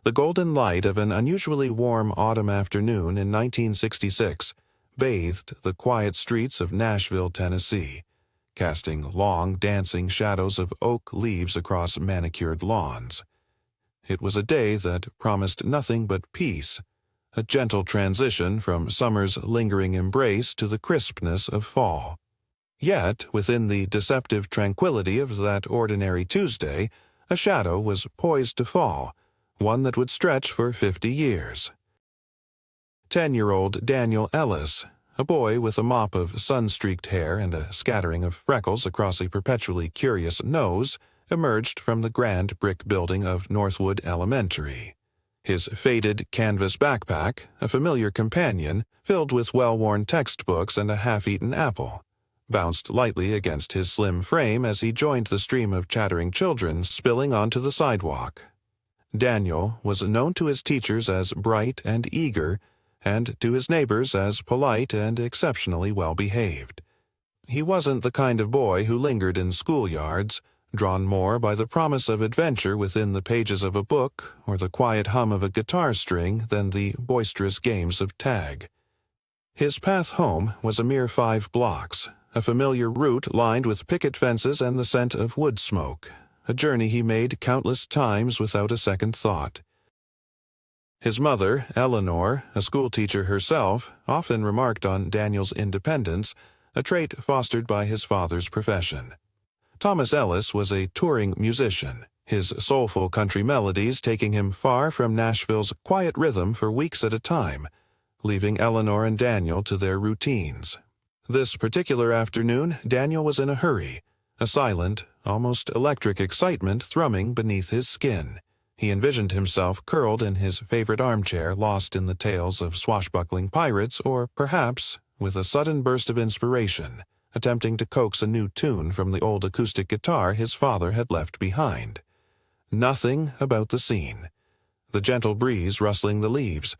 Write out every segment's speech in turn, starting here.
The golden light of an unusually warm autumn afternoon in 1966 bathed the quiet streets of Nashville, Tennessee, casting long, dancing shadows of oak leaves across manicured lawns. It was a day that promised nothing but peace, a gentle transition from summer's lingering embrace to the crispness of fall. Yet, within the deceptive tranquility of that ordinary Tuesday, a shadow was poised to fall, one that would stretch for 50 years. 10-year-old Daniel Ellis, a boy with a mop of sun-streaked hair and a scattering of freckles across a perpetually curious nose, emerged from the grand brick building of Northwood Elementary. His faded canvas backpack, a familiar companion, filled with well-worn textbooks and a half-eaten apple, bounced lightly against his slim frame as he joined the stream of chattering children spilling onto the sidewalk. Daniel was known to his teachers as bright and eager, and to his neighbors as polite and exceptionally well-behaved. He wasn't the kind of boy who lingered in schoolyards, drawn more by the promise of adventure within the pages of a book or the quiet hum of a guitar string than the boisterous games of tag. His path home was a mere 5 blocks, a familiar route lined with picket fences and the scent of wood smoke, a journey he made countless times without a second thought. His mother, Eleanor, a schoolteacher herself, often remarked on Daniel's independence, a trait fostered by his father's profession. Thomas Ellis was a touring musician, his soulful country melodies taking him far from Nashville's quiet rhythm for weeks at a time, leaving Eleanor and Daniel to their routines. This particular afternoon, Daniel was in a hurry, a silent, almost electric excitement thrumming beneath his skin. He envisioned himself curled in his favorite armchair, lost in the tales of swashbuckling pirates, or perhaps, with a sudden burst of inspiration, attempting to coax a new tune from the old acoustic guitar his father had left behind. Nothing about the scene. The gentle breeze rustling the leaves,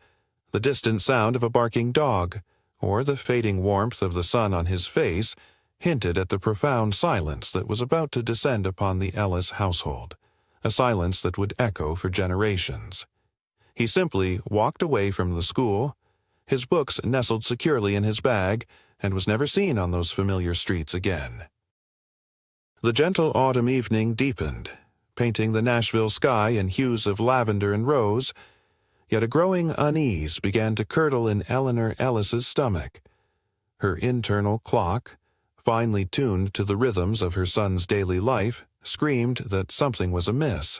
the distant sound of a barking dog, or the fading warmth of the sun on his face hinted at the profound silence that was about to descend upon the Ellis household, a silence that would echo for generations. He simply walked away from the school, his books nestled securely in his bag, and was never seen on those familiar streets again. The gentle autumn evening deepened, painting the Nashville sky in hues of lavender and rose, yet a growing unease began to curdle in Eleanor Ellis's stomach. Her internal clock, finely tuned to the rhythms of her son's daily life, screamed that something was amiss.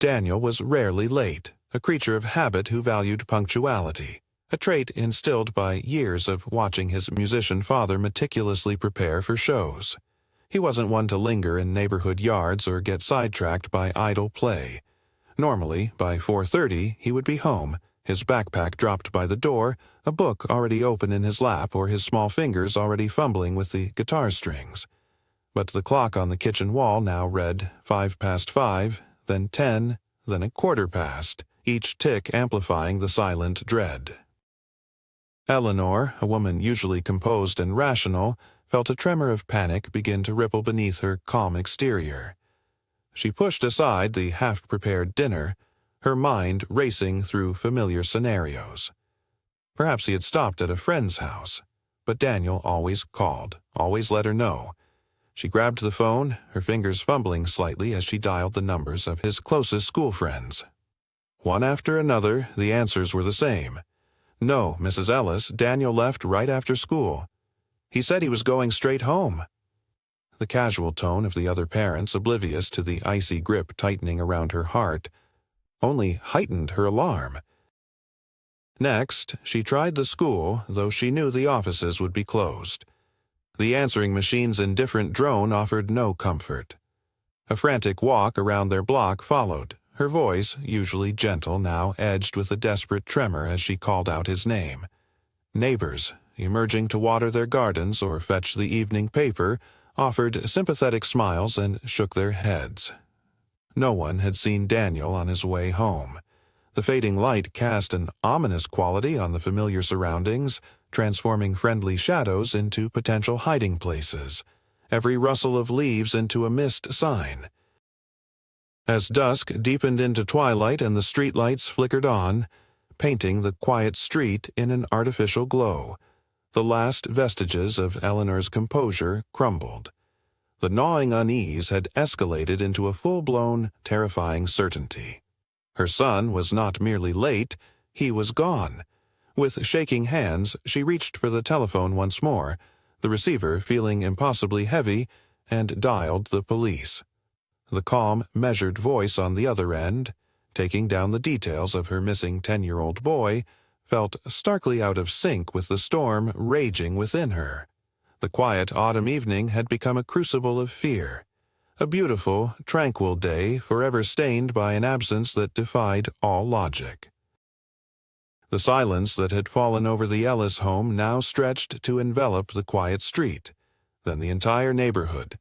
Daniel was rarely late, a creature of habit who valued punctuality, a trait instilled by years of watching his musician father meticulously prepare for shows. He wasn't one to linger in neighborhood yards or get sidetracked by idle play. Normally, by 4:30, he would be home, his backpack dropped by the door, a book already open in his lap or his small fingers already fumbling with the guitar strings. But the clock on the kitchen wall now read 5:05, then 10, then a quarter past, each tick amplifying the silent dread. Eleanor, a woman usually composed and rational, felt a tremor of panic begin to ripple beneath her calm exterior. She pushed aside the half-prepared dinner, her mind racing through familiar scenarios. Perhaps he had stopped at a friend's house, but Daniel always called, always let her know. She grabbed the phone, her fingers fumbling slightly as she dialed the numbers of his closest school friends. One after another, the answers were the same. No, Mrs. Ellis, Daniel left right after school. He said he was going straight home. The casual tone of the other parents, oblivious to the icy grip tightening around her heart, only heightened her alarm. Next, she tried the school, though she knew the offices would be closed. The answering machine's indifferent drone offered no comfort. A frantic walk around their block followed, her voice, usually gentle, now edged with a desperate tremor as she called out his name. Neighbors, emerging to water their gardens or fetch the evening paper, offered sympathetic smiles and shook their heads. No one had seen Daniel on his way home. The fading light cast an ominous quality on the familiar surroundings, transforming friendly shadows into potential hiding places, every rustle of leaves into a missed sign. As dusk deepened into twilight and the streetlights flickered on, painting the quiet street in an artificial glow, the last vestiges of Eleanor's composure crumbled. The gnawing unease had escalated into a full-blown, terrifying certainty. Her son was not merely late, he was gone. With shaking hands, she reached for the telephone once more, the receiver feeling impossibly heavy, and dialed the police. The calm, measured voice on the other end, taking down the details of her missing 10-year-old boy, felt starkly out of sync with the storm raging within her. The quiet autumn evening had become a crucible of fear, a beautiful, tranquil day forever stained by an absence that defied all logic. The silence that had fallen over the Ellis home now stretched to envelop the quiet street, then the entire neighborhood,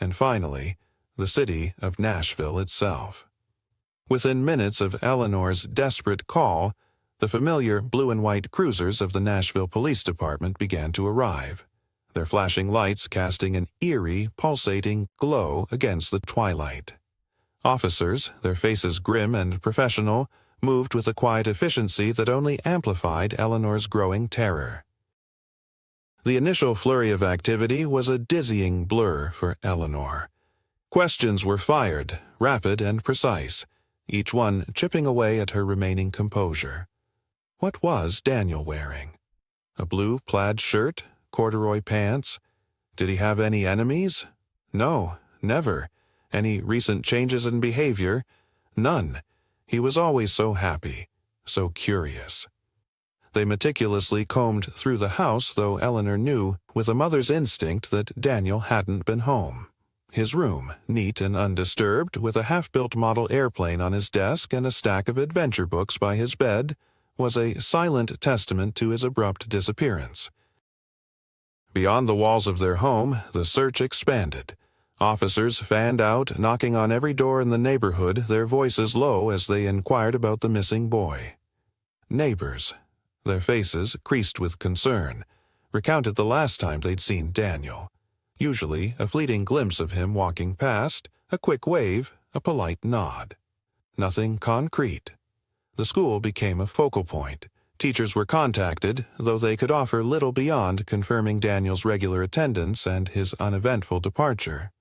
and finally, the city of Nashville itself. Within minutes of Eleanor's desperate call, the familiar blue and white cruisers of the Nashville Police Department began to arrive, their flashing lights casting an eerie, pulsating glow against the twilight. Officers, their faces grim and professional, moved with a quiet efficiency that only amplified Eleanor's growing terror. The initial flurry of activity was a dizzying blur for Eleanor. Questions were fired, rapid and precise, each one chipping away at her remaining composure. What was Daniel wearing? A blue plaid shirt? Corduroy pants? Did he have any enemies? No, never. Any recent changes in behavior? None. He was always so happy, so curious. They meticulously combed through the house, though Eleanor knew, with a mother's instinct, that Daniel hadn't been home. His room, neat and undisturbed, with a half-built model airplane on his desk and a stack of adventure books by his bed, was a silent testament to his abrupt disappearance. Beyond the walls of their home, the search expanded. Officers fanned out, knocking on every door in the neighborhood, their voices low as they inquired about the missing boy. Neighbors, their faces creased with concern, recounted the last time they'd seen Daniel. Usually a fleeting glimpse of him walking past, a quick wave, a polite nod. Nothing concrete. The school became a focal point. Teachers were contacted, though they could offer little beyond confirming Daniel's regular attendance and his uneventful departure.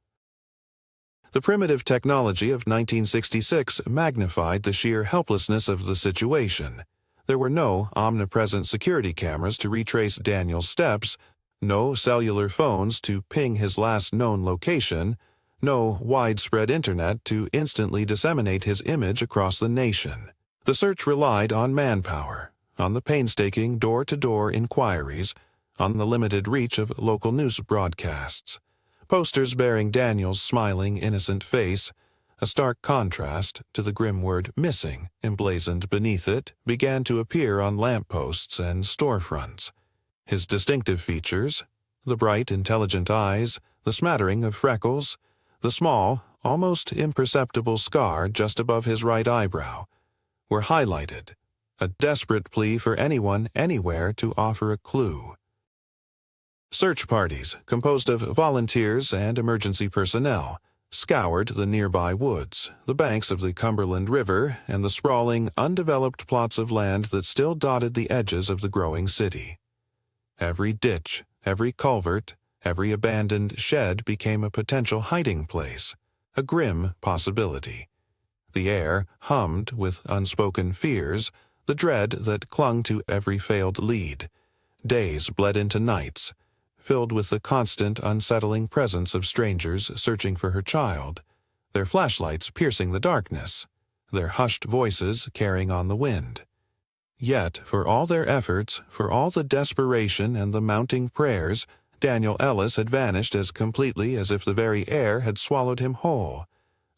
The primitive technology of 1966 magnified the sheer helplessness of the situation. There were no omnipresent security cameras to retrace Daniel's steps, no cellular phones to ping his last known location, no widespread internet to instantly disseminate his image across the nation. The search relied on manpower, on the painstaking door-to-door inquiries, on the limited reach of local news broadcasts. Posters bearing Daniel's smiling, innocent face, a stark contrast to the grim word "missing" emblazoned beneath it, began to appear on lampposts and storefronts. His distinctive features, the bright, intelligent eyes, the smattering of freckles, the small, almost imperceptible scar just above his right eyebrow, were highlighted, a desperate plea for anyone, anywhere to offer a clue. Search parties, composed of volunteers and emergency personnel, scoured the nearby woods, the banks of the Cumberland River, and the sprawling, undeveloped plots of land that still dotted the edges of the growing city. Every ditch, every culvert, every abandoned shed became a potential hiding place, a grim possibility. The air hummed with unspoken fears, the dread that clung to every failed lead. Days bled into nights, filled with the constant, unsettling presence of strangers searching for her child, their flashlights piercing the darkness, their hushed voices carrying on the wind. Yet, for all their efforts, for all the desperation and the mounting prayers, Daniel Ellis had vanished as completely as if the very air had swallowed him whole,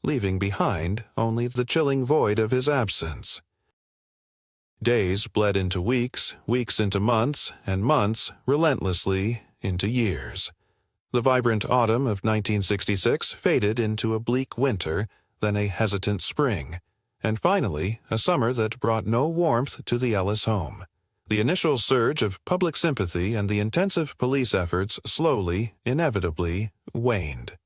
leaving behind only the chilling void of his absence. Days bled into weeks, weeks into months, and months, relentlessly, into years. The vibrant autumn of 1966 faded into a bleak winter, then a hesitant spring, and finally a summer that brought no warmth to the Ellis home. The initial surge of public sympathy and the intensive police efforts slowly, inevitably, waned.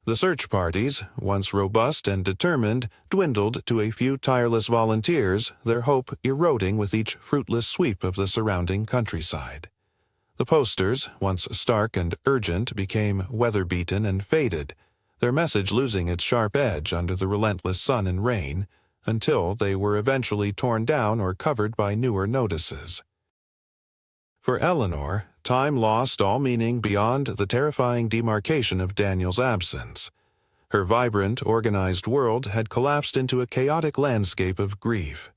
The search parties, once robust and determined, dwindled to a few tireless volunteers, their hope eroding with each fruitless sweep of the surrounding countryside. The posters, once stark and urgent, became weather-beaten and faded, their message losing its sharp edge under the relentless sun and rain, until they were eventually torn down or covered by newer notices. For Eleanor, time lost all meaning beyond the terrifying demarcation of Daniel's absence. Her vibrant, organized world had collapsed into a chaotic landscape of grief.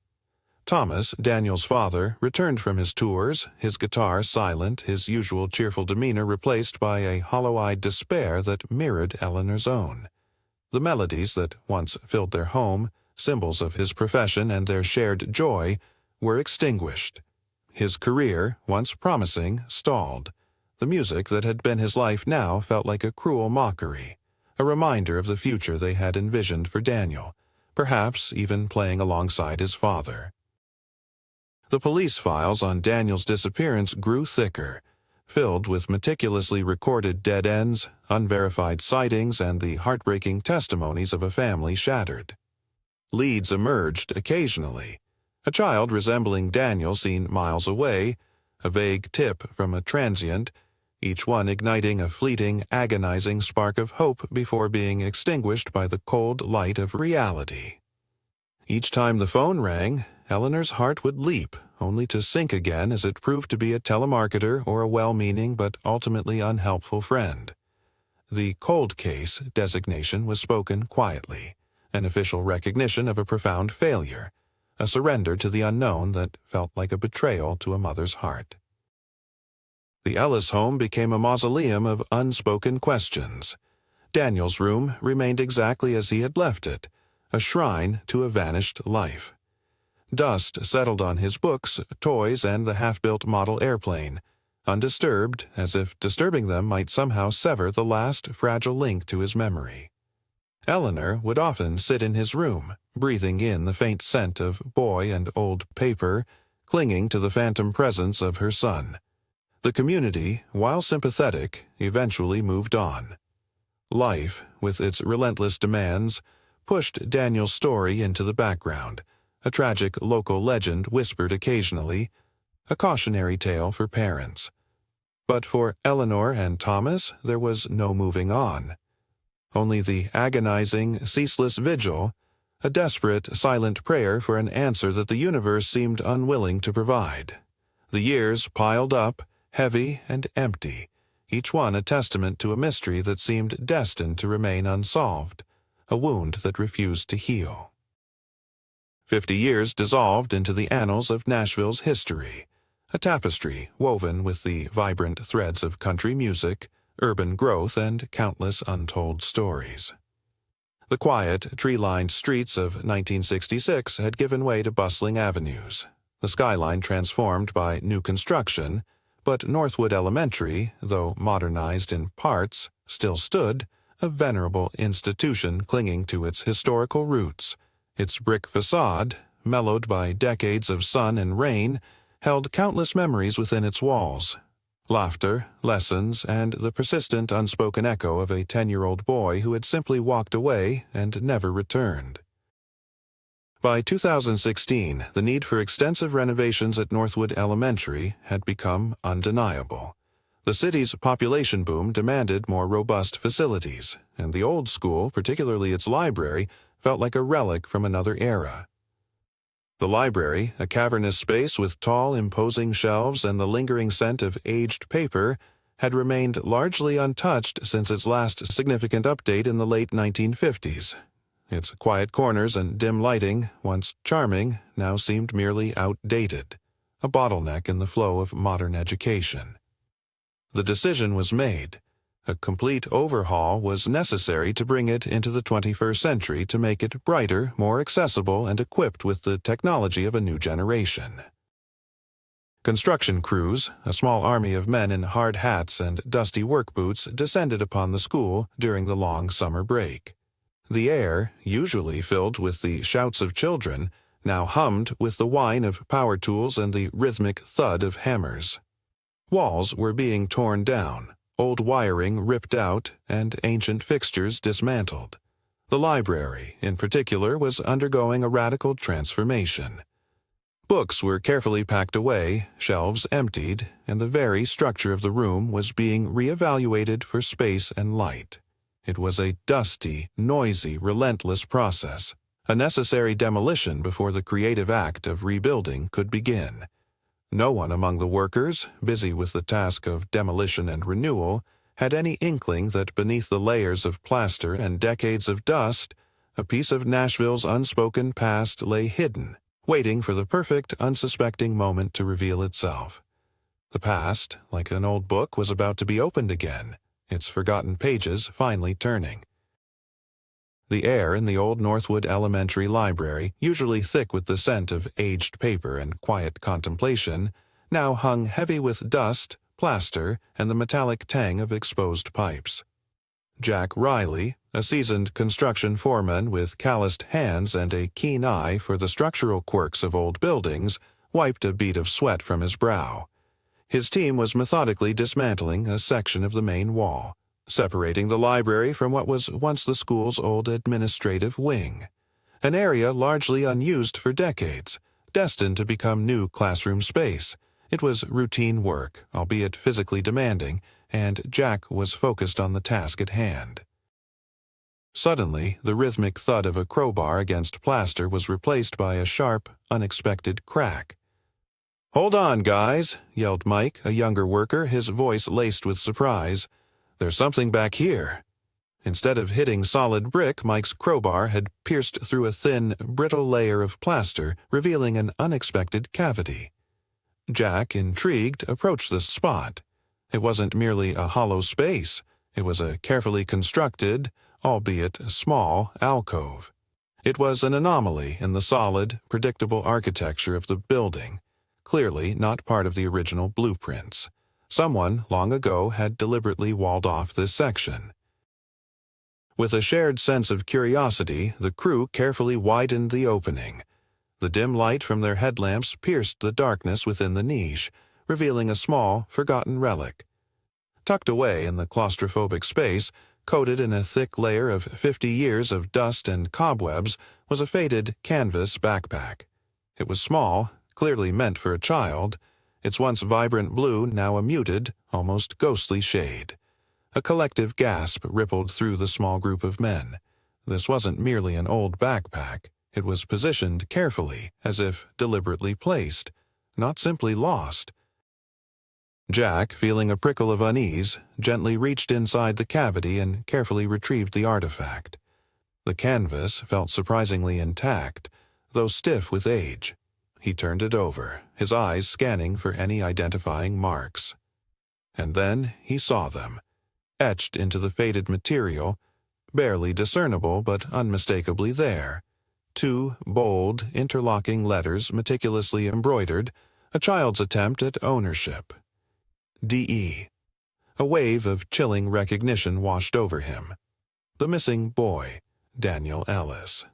Thomas, Daniel's father, returned from his tours, his guitar silent, his usual cheerful demeanor replaced by a hollow-eyed despair that mirrored Eleanor's own. The melodies that once filled their home, symbols of his profession and their shared joy, were extinguished. His career, once promising, stalled. The music that had been his life now felt like a cruel mockery, a reminder of the future they had envisioned for Daniel, perhaps even playing alongside his father. The police files on Daniel's disappearance grew thicker, filled with meticulously recorded dead ends, unverified sightings, and the heartbreaking testimonies of a family shattered. Leads emerged occasionally. A child resembling Daniel seen miles away, a vague tip from a transient, each one igniting a fleeting, agonizing spark of hope before being extinguished by the cold light of reality. Each time the phone rang, Eleanor's heart would leap, only to sink again as it proved to be a telemarketer or a well-meaning but ultimately unhelpful friend. The cold case designation was spoken quietly, an official recognition of a profound failure, a surrender to the unknown that felt like a betrayal to a mother's heart. The Ellis home became a mausoleum of unspoken questions. Daniel's room remained exactly as he had left it, a shrine to a vanished life. Dust settled on his books, toys, and the half-built model airplane, undisturbed, as if disturbing them might somehow sever the last fragile link to his memory. Eleanor would often sit in his room, breathing in the faint scent of boy and old paper, clinging to the phantom presence of her son. The community, while sympathetic, eventually moved on. Life, with its relentless demands, pushed Daniel's story into the background, a tragic local legend whispered occasionally, a cautionary tale for parents. But for Eleanor and Thomas, there was no moving on. Only the agonizing, ceaseless vigil, a desperate, silent prayer for an answer that the universe seemed unwilling to provide. The years piled up, heavy and empty, each one a testament to a mystery that seemed destined to remain unsolved, a wound that refused to heal. 50 years dissolved into the annals of Nashville's history, a tapestry woven with the vibrant threads of country music, urban growth, and countless untold stories. The quiet, tree-lined streets of 1966 had given way to bustling avenues, the skyline transformed by new construction, but Northwood Elementary, though modernized in parts, still stood, a venerable institution clinging to its historical roots. Its brick facade, mellowed by decades of sun and rain, held countless memories within its walls. Laughter, lessons, and the persistent unspoken echo of a 10-year-old boy who had simply walked away and never returned. By 2016, the need for extensive renovations at Northwood Elementary had become undeniable. The city's population boom demanded more robust facilities, and the old school, particularly its library, felt like a relic from another era. The library, a cavernous space with tall, imposing shelves and the lingering scent of aged paper, had remained largely untouched since its last significant update in the late 1950s. Its quiet corners and dim lighting, once charming, now seemed merely outdated, a bottleneck in the flow of modern education. The decision was made. A complete overhaul was necessary to bring it into the 21st century to make it brighter, more accessible, and equipped with the technology of a new generation. Construction crews, a small army of men in hard hats and dusty work boots, descended upon the school during the long summer break. The air, usually filled with the shouts of children, now hummed with the whine of power tools and the rhythmic thud of hammers. Walls were being torn down, old wiring ripped out and ancient fixtures dismantled. The library, in particular, was undergoing a radical transformation. Books were carefully packed away, shelves emptied, and the very structure of the room was being reevaluated for space and light. It was a dusty, noisy, relentless process, a necessary demolition before the creative act of rebuilding could begin. No one among the workers, busy with the task of demolition and renewal, had any inkling that beneath the layers of plaster and decades of dust, a piece of Nashville's unspoken past lay hidden, waiting for the perfect, unsuspecting moment to reveal itself. The past, like an old book, was about to be opened again, its forgotten pages finally turning. The air in the old Northwood Elementary Library, usually thick with the scent of aged paper and quiet contemplation, now hung heavy with dust, plaster, and the metallic tang of exposed pipes. Jack Riley, a seasoned construction foreman with calloused hands and a keen eye for the structural quirks of old buildings, wiped a bead of sweat from his brow. His team was methodically dismantling a section of the main wall, separating the library from what was once the school's old administrative wing, an area largely unused for decades, destined to become new classroom space. It was routine work, albeit physically demanding, and Jack was focused on the task at hand. Suddenly, the rhythmic thud of a crowbar against plaster was replaced by a sharp, unexpected crack. "Hold on, guys," yelled Mike, a younger worker, his voice laced with surprise. "There's something back here." Instead of hitting solid brick, Mike's crowbar had pierced through a thin, brittle layer of plaster, revealing an unexpected cavity. Jack, intrigued, approached the spot. It wasn't merely a hollow space. It was a carefully constructed, albeit small, alcove. It was an anomaly in the solid, predictable architecture of the building, clearly not part of the original blueprints. Someone, long ago, had deliberately walled off this section. With a shared sense of curiosity, the crew carefully widened the opening. The dim light from their headlamps pierced the darkness within the niche, revealing a small, forgotten relic. Tucked away in the claustrophobic space, coated in a thick layer of 50 years of dust and cobwebs, was a faded canvas backpack. It was small, clearly meant for a child, its once vibrant blue now a muted, almost ghostly shade. A collective gasp rippled through the small group of men. This wasn't merely an old backpack. It was positioned carefully, as if deliberately placed, not simply lost. Jack, feeling a prickle of unease, gently reached inside the cavity and carefully retrieved the artifact. The canvas felt surprisingly intact, though stiff with age. He turned it over, his eyes scanning for any identifying marks. And then he saw them, etched into the faded material, barely discernible but unmistakably there. 2 bold, interlocking letters meticulously embroidered, a child's attempt at ownership. D.E. A wave of chilling recognition washed over him. The missing boy, Daniel Ellis.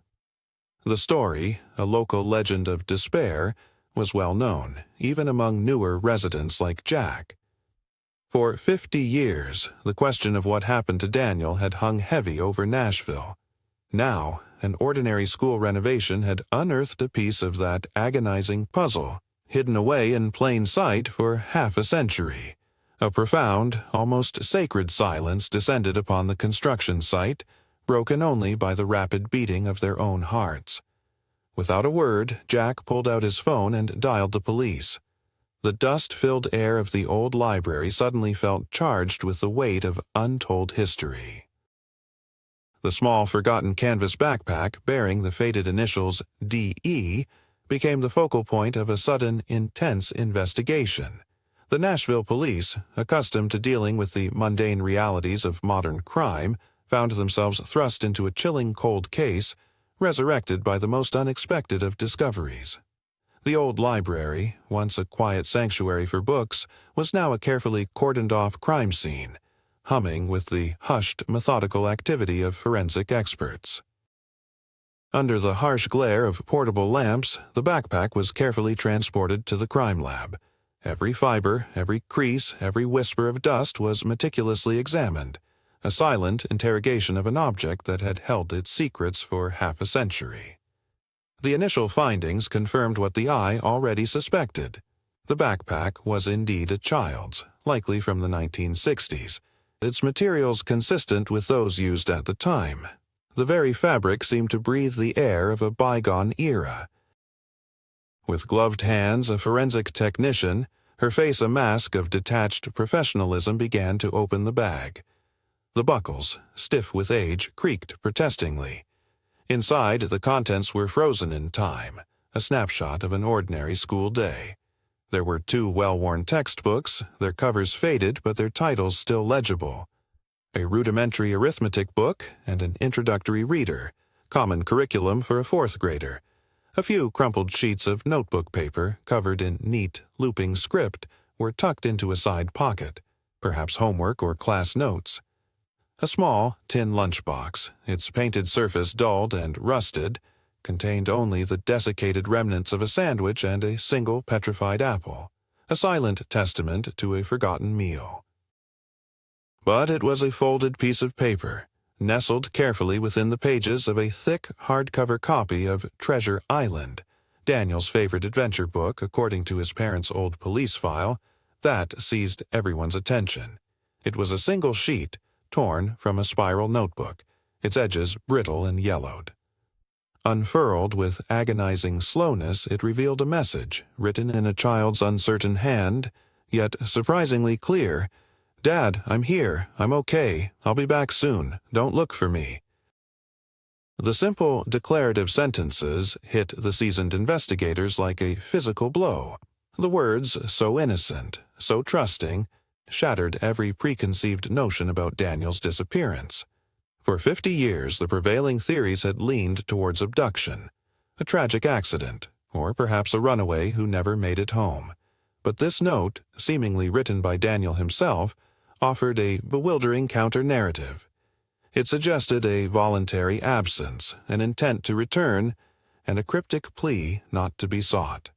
The story, a local legend of despair, was well known, even among newer residents like Jack. For 50 years, the question of what happened to Daniel had hung heavy over Nashville. Now, an ordinary school renovation had unearthed a piece of that agonizing puzzle, hidden away in plain sight for half a century. A profound, almost sacred silence descended upon the construction site, broken only by the rapid beating of their own hearts. Without a word, Jack pulled out his phone and dialed the police. The dust-filled air of the old library suddenly felt charged with the weight of untold history. The small, forgotten canvas backpack bearing the faded initials D.E. became the focal point of a sudden, intense investigation. The Nashville police, accustomed to dealing with the mundane realities of modern crime, found themselves thrust into a chilling cold case, resurrected by the most unexpected of discoveries. The old library, once a quiet sanctuary for books, was now a carefully cordoned-off crime scene, humming with the hushed, methodical activity of forensic experts. Under the harsh glare of portable lamps, the backpack was carefully transported to the crime lab. Every fiber, every crease, every whisper of dust was meticulously examined, a silent interrogation of an object that had held its secrets for half a century. The initial findings confirmed what the eye already suspected. The backpack was indeed a child's, likely from the 1960s, its materials consistent with those used at the time. The very fabric seemed to breathe the air of a bygone era. With gloved hands, a forensic technician, her face a mask of detached professionalism, began to open the bag. The buckles, stiff with age, creaked protestingly. Inside, the contents were frozen in time, a snapshot of an ordinary school day. There were 2 well-worn textbooks, their covers faded but their titles still legible. A rudimentary arithmetic book and an introductory reader, common curriculum for a 4th grader. A few crumpled sheets of notebook paper, covered in neat, looping script, were tucked into a side pocket, perhaps homework or class notes. A small, tin lunchbox, its painted surface dulled and rusted, contained only the desiccated remnants of a sandwich and a single petrified apple, a silent testament to a forgotten meal. But it was a folded piece of paper, nestled carefully within the pages of a thick, hardcover copy of Treasure Island, Daniel's favorite adventure book according to his parents' old police file. That seized everyone's attention. It was a single sheet, torn from a spiral notebook, its edges brittle and yellowed. Unfurled with agonizing slowness, it revealed a message, written in a child's uncertain hand, yet surprisingly clear. "Dad, I'm here. I'm okay. I'll be back soon. Don't look for me." The simple, declarative sentences hit the seasoned investigators like a physical blow. The words, so innocent, so trusting, shattered every preconceived notion about Daniel's disappearance. For 50 years, the prevailing theories had leaned towards abduction, a tragic accident, or perhaps a runaway who never made it home. But this note, seemingly written by Daniel himself, offered a bewildering counter-narrative. It suggested a voluntary absence, an intent to return, and a cryptic plea not to be sought.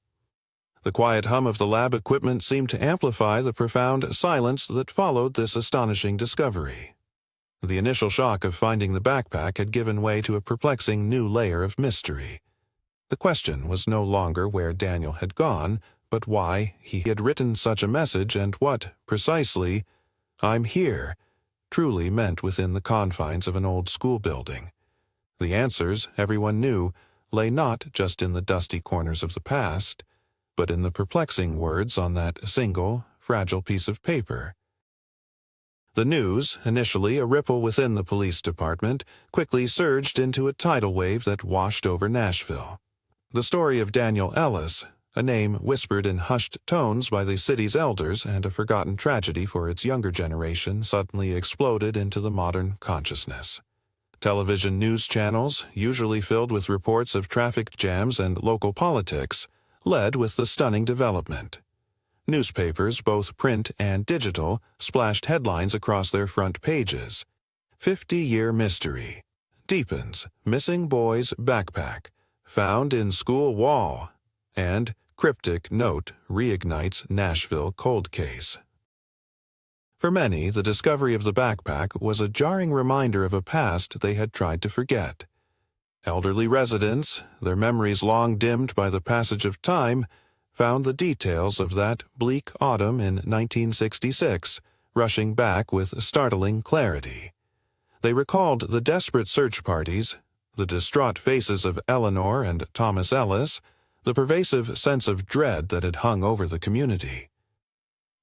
The quiet hum of the lab equipment seemed to amplify the profound silence that followed this astonishing discovery. The initial shock of finding the backpack had given way to a perplexing new layer of mystery. The question was no longer where Daniel had gone, but why he had written such a message and what, precisely, "I'm here," truly meant within the confines of an old school building. The answers, everyone knew, lay not just in the dusty corners of the past, but in the perplexing words on that single, fragile piece of paper. The news, initially a ripple within the police department, quickly surged into a tidal wave that washed over Nashville. The story of Daniel Ellis, a name whispered in hushed tones by the city's elders and a forgotten tragedy for its younger generation, suddenly exploded into the modern consciousness. Television news channels, usually filled with reports of traffic jams and local politics, led with the stunning development. Newspapers, both print and digital, splashed headlines across their front pages. 50-year mystery. Deepens. Missing boy's backpack. Found in school wall. And cryptic note reignites Nashville cold case. For many, the discovery of the backpack was a jarring reminder of a past they had tried to forget. Elderly residents, their memories long dimmed by the passage of time, found the details of that bleak autumn in 1966, rushing back with startling clarity. They recalled the desperate search parties, the distraught faces of Eleanor and Thomas Ellis, the pervasive sense of dread that had hung over the community.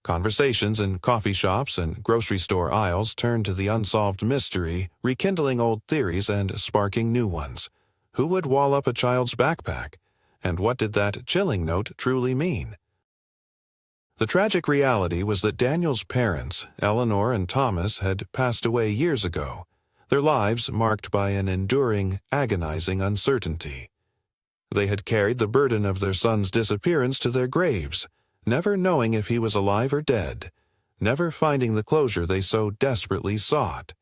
Conversations in coffee shops and grocery store aisles turned to the unsolved mystery, rekindling old theories and sparking new ones. Who would wall up a child's backpack? And what did that chilling note truly mean? The tragic reality was that Daniel's parents, Eleanor and Thomas, had passed away years ago, their lives marked by an enduring, agonizing uncertainty. They had carried the burden of their son's disappearance to their graves, never knowing if he was alive or dead, never finding the closure they so desperately sought.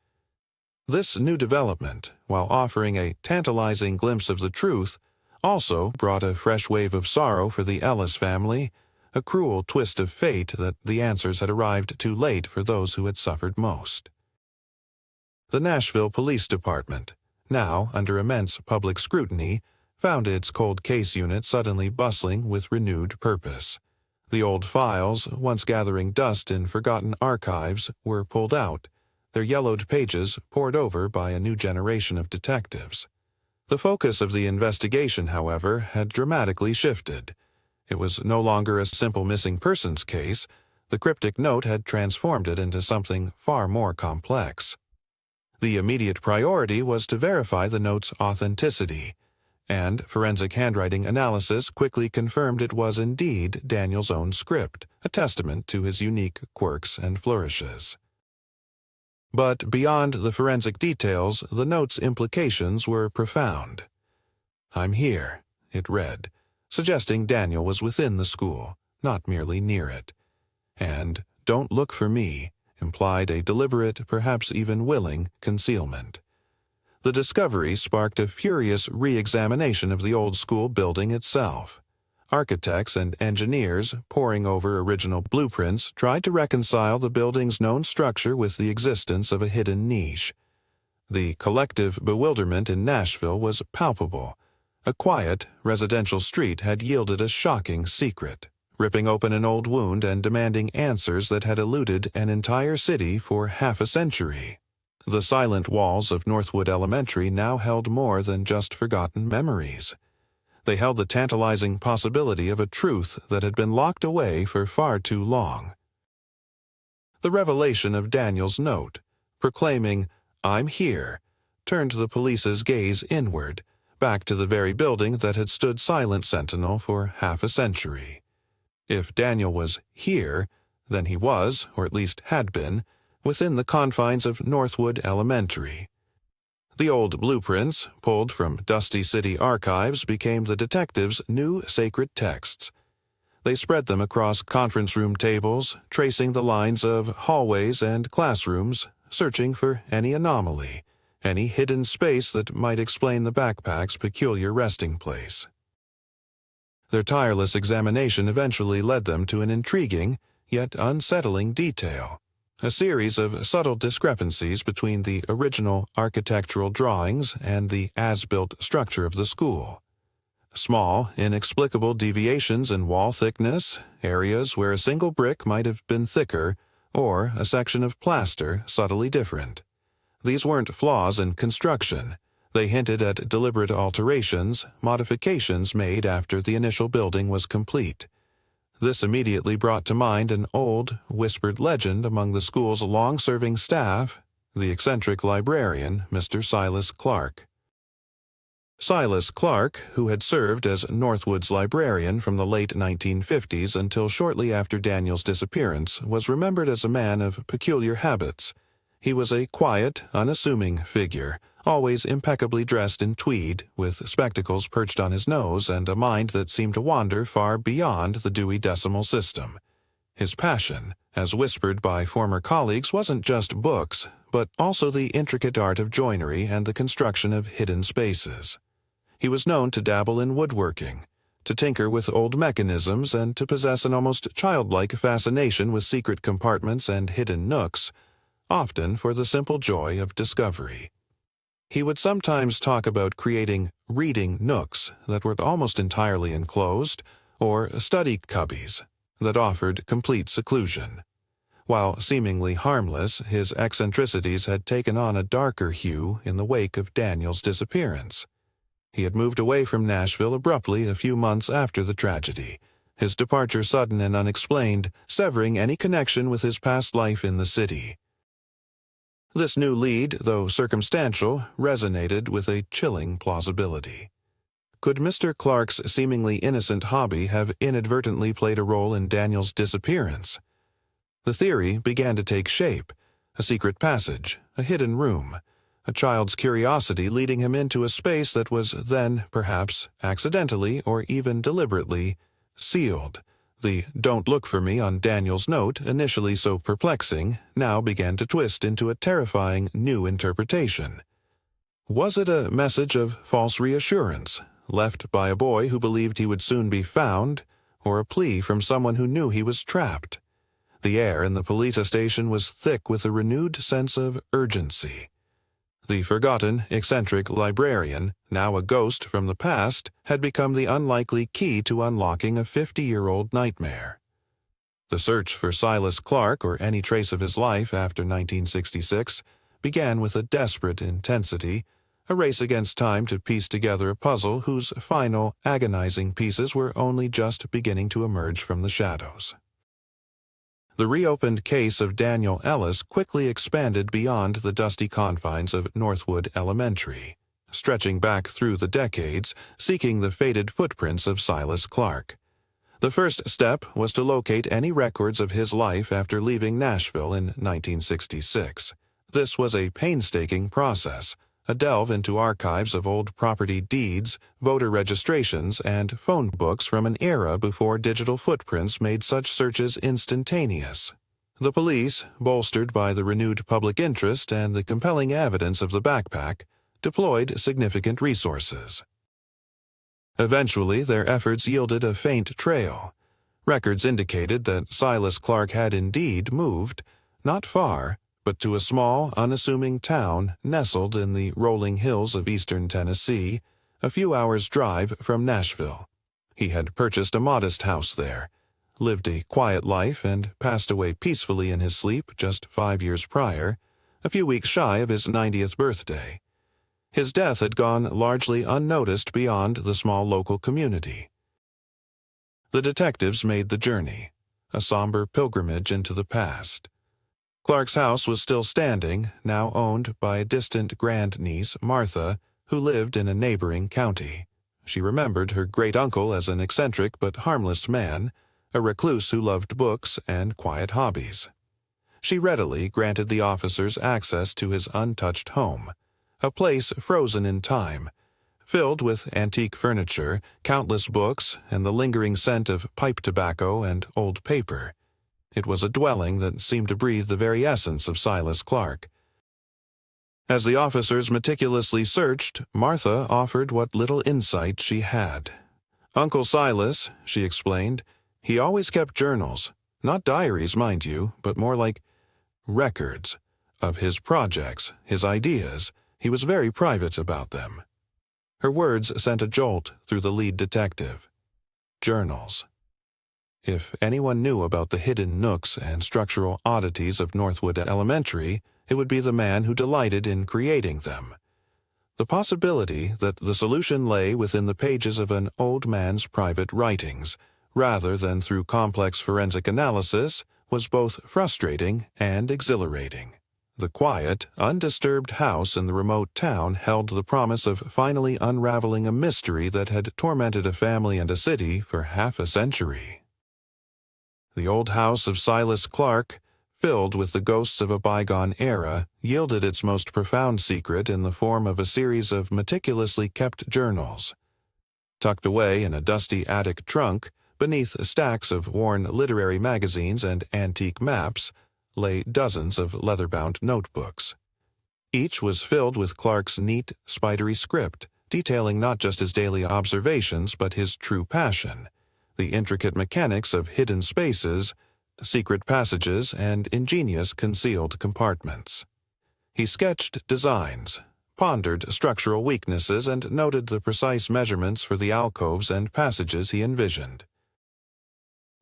This new development, while offering a tantalizing glimpse of the truth, also brought a fresh wave of sorrow for the Ellis family, a cruel twist of fate that the answers had arrived too late for those who had suffered most. The Nashville Police Department, now under immense public scrutiny, found its cold case unit suddenly bustling with renewed purpose. The old files, once gathering dust in forgotten archives, were pulled out, their yellowed pages pored over by a new generation of detectives. The focus of the investigation, however, had dramatically shifted. It was no longer a simple missing persons case. The cryptic note had transformed it into something far more complex. The immediate priority was to verify the note's authenticity, and forensic handwriting analysis quickly confirmed it was indeed Daniel's own script, a testament to his unique quirks and flourishes. But beyond the forensic details, the note's implications were profound. "I'm here," it read, suggesting Daniel was within the school, not merely near it. And "don't look for me" implied a deliberate, perhaps even willing, concealment. The discovery sparked a furious re-examination of the old school building itself. Architects and engineers, poring over original blueprints, tried to reconcile the building's known structure with the existence of a hidden niche. The collective bewilderment in Nashville was palpable. A quiet, residential street had yielded a shocking secret, ripping open an old wound and demanding answers that had eluded an entire city for half a century. The silent walls of Northwood Elementary now held more than just forgotten memories. They held the tantalizing possibility of a truth that had been locked away for far too long. The revelation of Daniel's note, proclaiming, "I'm here," turned the police's gaze inward, back to the very building that had stood silent sentinel for half a century. If Daniel was here, then he was, or at least had been, within the confines of Northwood Elementary. The old blueprints, pulled from dusty city archives, became the detectives' new sacred texts. They spread them across conference room tables, tracing the lines of hallways and classrooms, searching for any anomaly, any hidden space that might explain the backpack's peculiar resting place. Their tireless examination eventually led them to an intriguing, yet unsettling detail. A series of subtle discrepancies between the original architectural drawings and the as-built structure of the school. Small, inexplicable deviations in wall thickness, areas where a single brick might have been thicker, or a section of plaster subtly different. These weren't flaws in construction. They hinted at deliberate alterations, modifications made after the initial building was complete. This immediately brought to mind an old, whispered legend among the school's long-serving staff, the eccentric librarian, Mr. Silas Clark. Silas Clark, who had served as Northwood's librarian from the late 1950s until shortly after Daniel's disappearance, was remembered as a man of peculiar habits. He was a quiet, unassuming figure, always impeccably dressed in tweed, with spectacles perched on his nose and a mind that seemed to wander far beyond the Dewey Decimal System. His passion, as whispered by former colleagues, wasn't just books, but also the intricate art of joinery and the construction of hidden spaces. He was known to dabble in woodworking, to tinker with old mechanisms, and to possess an almost childlike fascination with secret compartments and hidden nooks, often for the simple joy of discovery. He would sometimes talk about creating reading nooks that were almost entirely enclosed, or study cubbies that offered complete seclusion. While seemingly harmless, his eccentricities had taken on a darker hue in the wake of Daniel's disappearance. He had moved away from Nashville abruptly a few months after the tragedy, his departure sudden and unexplained, severing any connection with his past life in the city. This new lead, though circumstantial, resonated with a chilling plausibility. Could Mr. Clark's seemingly innocent hobby have inadvertently played a role in Daniel's disappearance? The theory began to take shape: a secret passage, a hidden room, a child's curiosity leading him into a space that was then, perhaps accidentally or even deliberately, sealed. The "don't look for me" on Daniel's note, initially so perplexing, now began to twist into a terrifying new interpretation. Was it a message of false reassurance, left by a boy who believed he would soon be found, or a plea from someone who knew he was trapped. The air in the police station was thick with a renewed sense of urgency. The forgotten, eccentric librarian, now a ghost from the past, had become the unlikely key to unlocking a 50-year-old nightmare. The search for Silas Clark or any trace of his life after 1966 began with a desperate intensity, a race against time to piece together a puzzle whose final, agonizing pieces were only just beginning to emerge from the shadows. The reopened case of Daniel Ellis quickly expanded beyond the dusty confines of Northwood Elementary, stretching back through the decades, seeking the faded footprints of Silas Clark. The first step was to locate any records of his life after leaving Nashville in 1966. This was a painstaking process, a delve into archives of old property deeds, voter registrations, and phone books from an era before digital footprints made such searches instantaneous. The police, bolstered by the renewed public interest and the compelling evidence of the backpack, deployed significant resources. Eventually, their efforts yielded a faint trail. Records indicated that Silas Clark had indeed moved, not far, but to a small, unassuming town nestled in the rolling hills of eastern Tennessee, a few hours' drive from Nashville. He had purchased a modest house there, lived a quiet life, and passed away peacefully in his sleep just 5 years prior, a few weeks shy of his 90th birthday. His death had gone largely unnoticed beyond the small local community. The detectives made the journey, a somber pilgrimage into the past. Clark's house was still standing, now owned by a distant grandniece, Martha, who lived in a neighboring county. She remembered her great-uncle as an eccentric but harmless man, a recluse who loved books and quiet hobbies. She readily granted the officers access to his untouched home, a place frozen in time, filled with antique furniture, countless books, and the lingering scent of pipe tobacco and old paper. It was a dwelling that seemed to breathe the very essence of Silas Clark. As the officers meticulously searched, Martha offered what little insight she had. "Uncle Silas," she explained, "he always kept journals, not diaries, mind you, but more like records, of his projects, his ideas. He was very private about them." Her words sent a jolt through the lead detective. Journals. If anyone knew about the hidden nooks and structural oddities of Northwood Elementary, it would be the man who delighted in creating them. The possibility that the solution lay within the pages of an old man's private writings, rather than through complex forensic analysis, was both frustrating and exhilarating. The quiet, undisturbed house in the remote town held the promise of finally unraveling a mystery that had tormented a family and a city for half a century. The old house of Silas Clark, filled with the ghosts of a bygone era, yielded its most profound secret in the form of a series of meticulously kept journals. Tucked away in a dusty attic trunk, beneath stacks of worn literary magazines and antique maps, lay dozens of leather-bound notebooks. Each was filled with Clark's neat, spidery script, detailing not just his daily observations but his true passion, the intricate mechanics of hidden spaces, secret passages, and ingenious concealed compartments. He sketched designs, pondered structural weaknesses, and noted the precise measurements for the alcoves and passages he envisioned.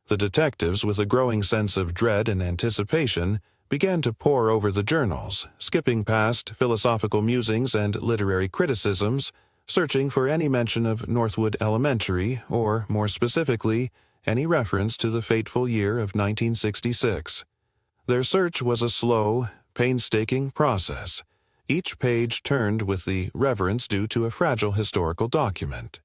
The detectives, with a growing sense of dread and anticipation, began to pore over the journals, skipping past philosophical musings and literary criticisms, searching for any mention of Northwood Elementary, or, more specifically, any reference to the fateful year of 1966. Their search was a slow, painstaking process, each page turned with the reverence due to a fragile historical document.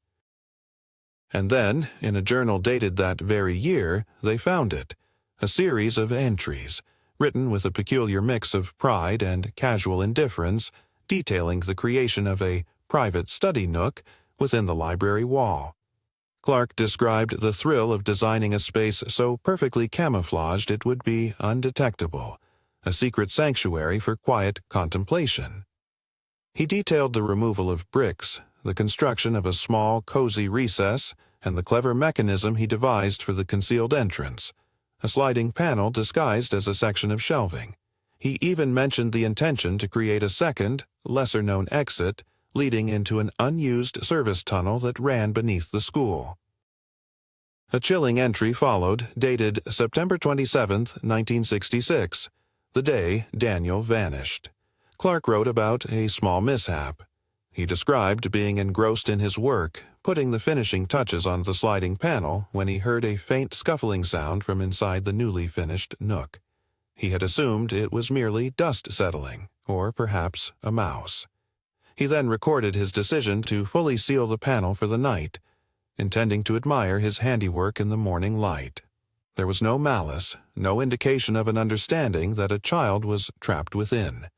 And then, in a journal dated that very year, they found it, a series of entries, written with a peculiar mix of pride and casual indifference, detailing the creation of a private study nook within the library wall. Clark described the thrill of designing a space so perfectly camouflaged it would be undetectable, a secret sanctuary for quiet contemplation. He detailed the removal of bricks, the construction of a small, cozy recess, and the clever mechanism he devised for the concealed entrance, a sliding panel disguised as a section of shelving. He even mentioned the intention to create a second, lesser-known exit leading into an unused service tunnel that ran beneath the school. A chilling entry followed, dated September 27, 1966, the day Daniel vanished. Clark wrote about a small mishap. He described being engrossed in his work, putting the finishing touches on the sliding panel when he heard a faint scuffling sound from inside the newly finished nook. He had assumed it was merely dust settling, or perhaps a mouse. He then recorded his decision to fully seal the panel for the night, intending to admire his handiwork in the morning light. There was no malice, no indication of an understanding that a child was trapped within.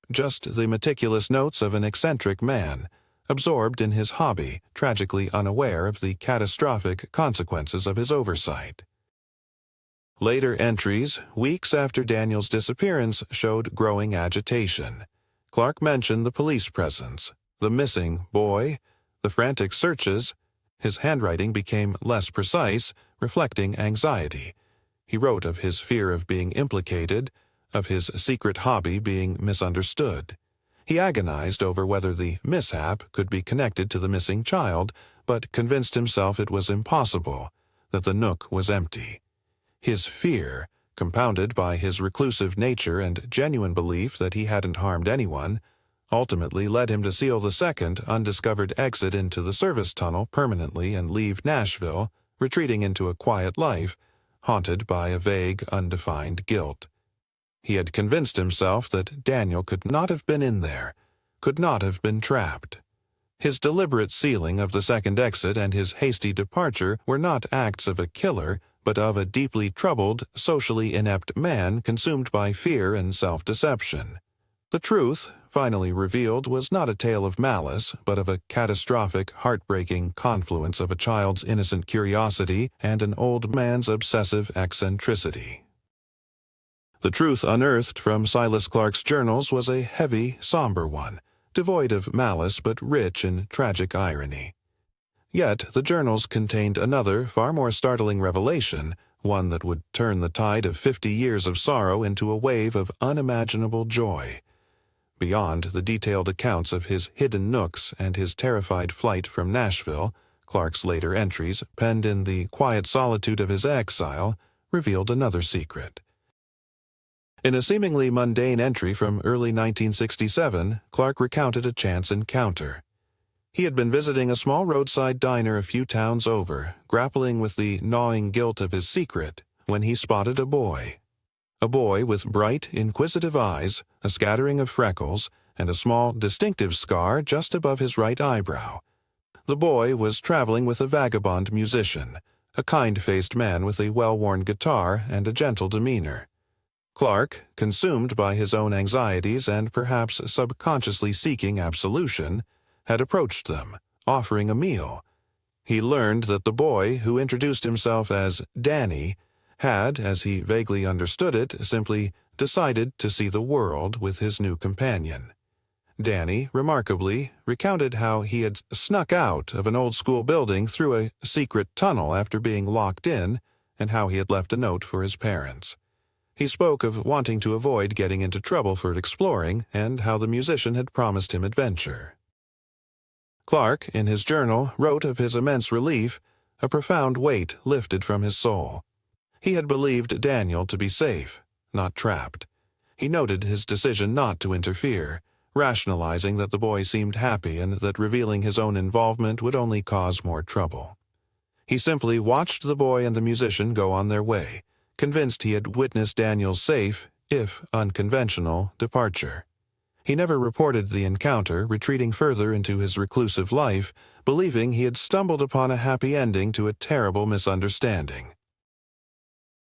Just the meticulous notes of an eccentric man, absorbed in his hobby, tragically unaware of the catastrophic consequences of his oversight. Later entries, weeks after Daniel's disappearance, showed growing agitation. Clark mentioned the police presence, the missing boy, the frantic searches. His handwriting became less precise, reflecting anxiety. He wrote of his fear of being implicated, of his secret hobby being misunderstood. He agonized over whether the mishap could be connected to the missing child, but convinced himself it was impossible, that the nook was empty. His fear, compounded by his reclusive nature and genuine belief that he hadn't harmed anyone, ultimately led him to seal the second, undiscovered exit into the service tunnel permanently and leave Nashville, retreating into a quiet life, haunted by a vague, undefined guilt. He had convinced himself that Daniel could not have been in there, could not have been trapped. His deliberate sealing of the second exit and his hasty departure were not acts of a killer, but of a deeply troubled, socially inept man consumed by fear and self-deception. The truth, finally revealed, was not a tale of malice, but of a catastrophic, heartbreaking confluence of a child's innocent curiosity and an old man's obsessive eccentricity. The truth unearthed from Silas Clark's journals was a heavy, somber one, devoid of malice but rich in tragic irony. Yet the journals contained another, far more startling revelation, one that would turn the tide of 50 years of sorrow into a wave of unimaginable joy. Beyond the detailed accounts of his hidden nooks and his terrified flight from Nashville, Clark's later entries, penned in the quiet solitude of his exile, revealed another secret. In a seemingly mundane entry from early 1967, Clark recounted a chance encounter. He had been visiting a small roadside diner a few towns over, grappling with the gnawing guilt of his secret, when he spotted a boy. A boy with bright, inquisitive eyes, a scattering of freckles, and a small, distinctive scar just above his right eyebrow. The boy was traveling with a vagabond musician, a kind-faced man with a well-worn guitar and a gentle demeanor. Clark, consumed by his own anxieties and perhaps subconsciously seeking absolution, had approached them, offering a meal. He learned that the boy, who introduced himself as Danny, had, as he vaguely understood it, simply decided to see the world with his new companion. Danny, remarkably, recounted how he had snuck out of an old-school building through a secret tunnel after being locked in, and how he had left a note for his parents. He spoke of wanting to avoid getting into trouble for exploring, and how the musician had promised him adventure. Clark, in his journal, wrote of his immense relief, a profound weight lifted from his soul. He had believed Daniel to be safe, not trapped. He noted his decision not to interfere, rationalizing that the boy seemed happy and that revealing his own involvement would only cause more trouble. He simply watched the boy and the musician go on their way, convinced he had witnessed Daniel's safe, if unconventional, departure. He never reported the encounter, retreating further into his reclusive life, believing he had stumbled upon a happy ending to a terrible misunderstanding.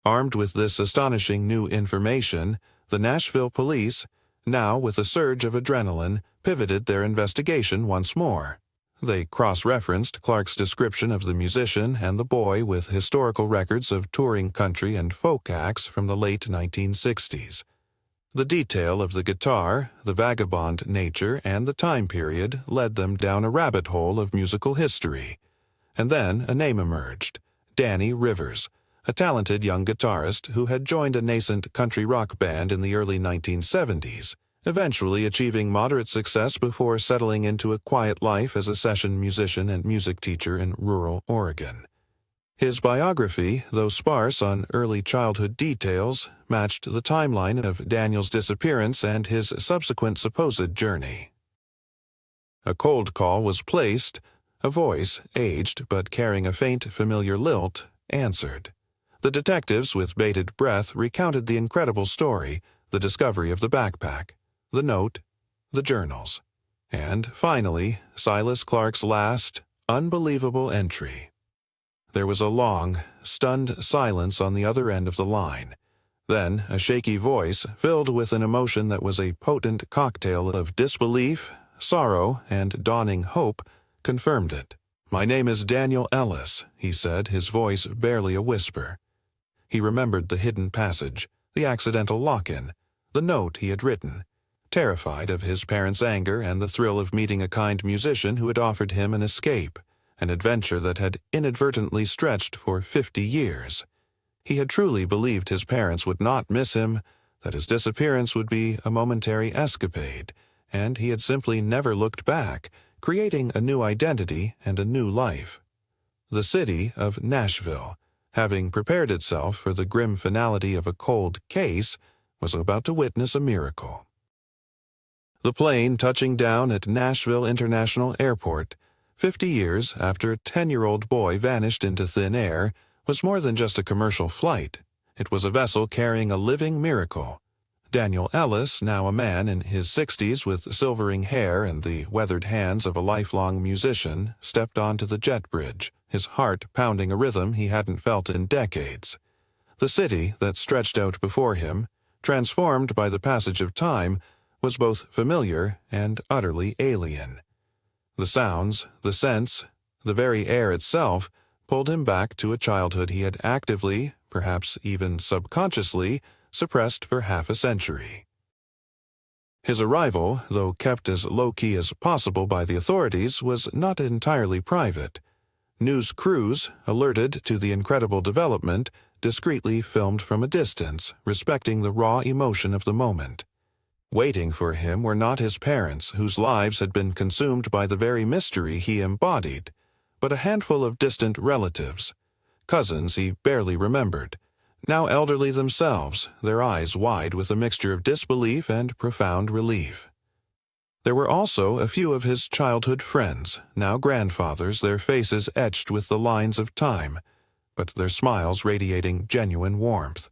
Armed with this astonishing new information, the Nashville police, now with a surge of adrenaline, pivoted their investigation once more. They cross-referenced Clark's description of the musician and the boy with historical records of touring country and folk acts from the late 1960s. The detail of the guitar, the vagabond nature, and the time period led them down a rabbit hole of musical history. And then a name emerged: Danny Rivers, a talented young guitarist who had joined a nascent country rock band in the early 1970s, eventually achieving moderate success before settling into a quiet life as a session musician and music teacher in rural Oregon. His biography, though sparse on early childhood details, matched the timeline of Daniel's disappearance and his subsequent supposed journey. A cold call was placed. A voice, aged but carrying a faint, familiar lilt, answered. The detectives, with bated breath, recounted the incredible story, the discovery of the backpack, the note, the journals, and, finally, Silas Clark's last, unbelievable entry. There was a long, stunned silence on the other end of the line. Then a shaky voice, filled with an emotion that was a potent cocktail of disbelief, sorrow, and dawning hope, confirmed it. "My name is Daniel Ellis," he said, his voice barely a whisper. He remembered the hidden passage, the accidental lock-in, the note he had written, terrified of his parents' anger and the thrill of meeting a kind musician who had offered him an escape, an adventure that had inadvertently stretched for 50 years. He had truly believed his parents would not miss him, that his disappearance would be a momentary escapade, and he had simply never looked back, creating a new identity and a new life. The city of Nashville, having prepared itself for the grim finality of a cold case, was about to witness a miracle. The plane touching down at Nashville International Airport, 50 years after a 10-year-old boy vanished into thin air, was more than just a commercial flight. It was a vessel carrying a living miracle. Daniel Ellis, now a man in his 60s with silvering hair and the weathered hands of a lifelong musician, stepped onto the jet bridge, his heart pounding a rhythm he hadn't felt in decades. The city that stretched out before him, transformed by the passage of time, was both familiar and utterly alien. The sounds, the scents, the very air itself pulled him back to a childhood he had actively, perhaps even subconsciously, suppressed for half a century. His arrival, though kept as low-key as possible by the authorities, was not entirely private. News crews, alerted to the incredible development, discreetly filmed from a distance, respecting the raw emotion of the moment. Waiting for him were not his parents, whose lives had been consumed by the very mystery he embodied, but a handful of distant relatives, cousins he barely remembered, now elderly themselves, their eyes wide with a mixture of disbelief and profound relief. There were also a few of his childhood friends, now grandfathers, their faces etched with the lines of time, but their smiles radiating genuine warmth.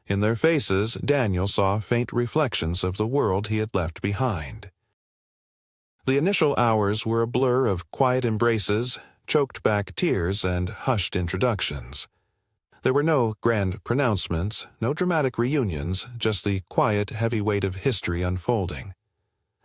In their faces, Daniel saw faint reflections of the world he had left behind. The initial hours were a blur of quiet embraces, choked-back tears, and hushed introductions. There were no grand pronouncements, no dramatic reunions, just the quiet, heavy weight of history unfolding.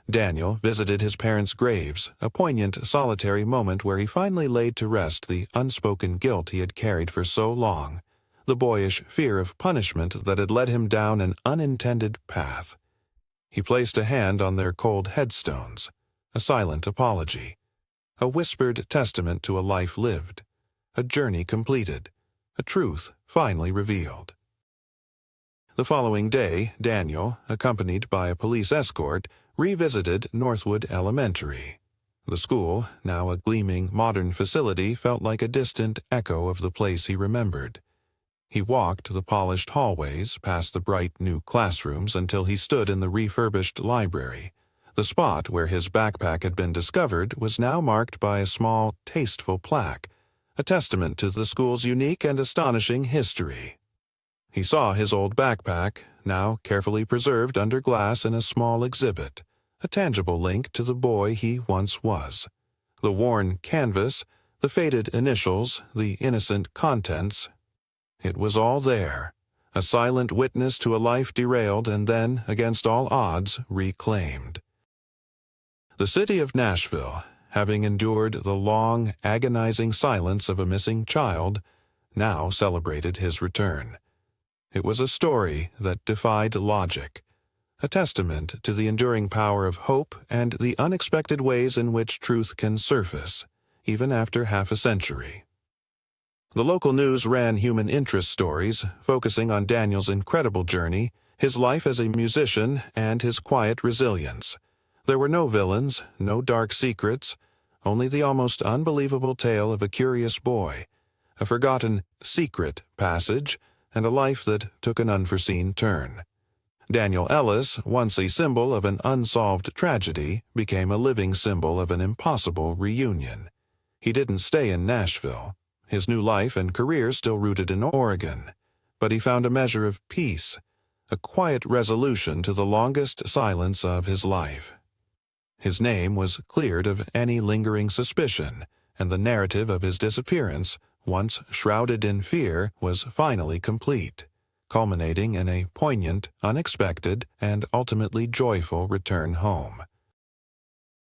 Daniel visited his parents' graves, a poignant, solitary moment where he finally laid to rest the unspoken guilt he had carried for so long, the boyish fear of punishment that had led him down an unintended path. He placed a hand on their cold headstones, a silent apology, a whispered testament to a life lived, a journey completed, a truth finally revealed. The following day, Daniel, accompanied by a police escort, revisited Northwood Elementary. The school, now a gleaming, modern facility, felt like a distant echo of the place he remembered. He walked the polished hallways, past the bright new classrooms, until he stood in the refurbished library. The spot where his backpack had been discovered was now marked by a small, tasteful plaque, a testament to the school's unique and astonishing history. He saw his old backpack, now carefully preserved under glass in a small exhibit, a tangible link to the boy he once was. The worn canvas, the faded initials, the innocent contents. It was all there, a silent witness to a life derailed and then, against all odds, reclaimed. The city of Nashville, having endured the long, agonizing silence of a missing child, now celebrated his return. It was a story that defied logic, a testament to the enduring power of hope and the unexpected ways in which truth can surface, even after half a century. The local news ran human interest stories, focusing on Daniel's incredible journey, his life as a musician, and his quiet resilience. There were no villains, no dark secrets, only the almost unbelievable tale of a curious boy, a forgotten secret passage, and a life that took an unforeseen turn. Daniel Ellis, once a symbol of an unsolved tragedy, became a living symbol of an impossible reunion. He didn't stay in Nashville, his new life and career still rooted in Oregon, but he found a measure of peace, a quiet resolution to the longest silence of his life. His name was cleared of any lingering suspicion, and the narrative of his disappearance, once shrouded in fear, was finally complete, culminating in a poignant, unexpected, and ultimately joyful return home.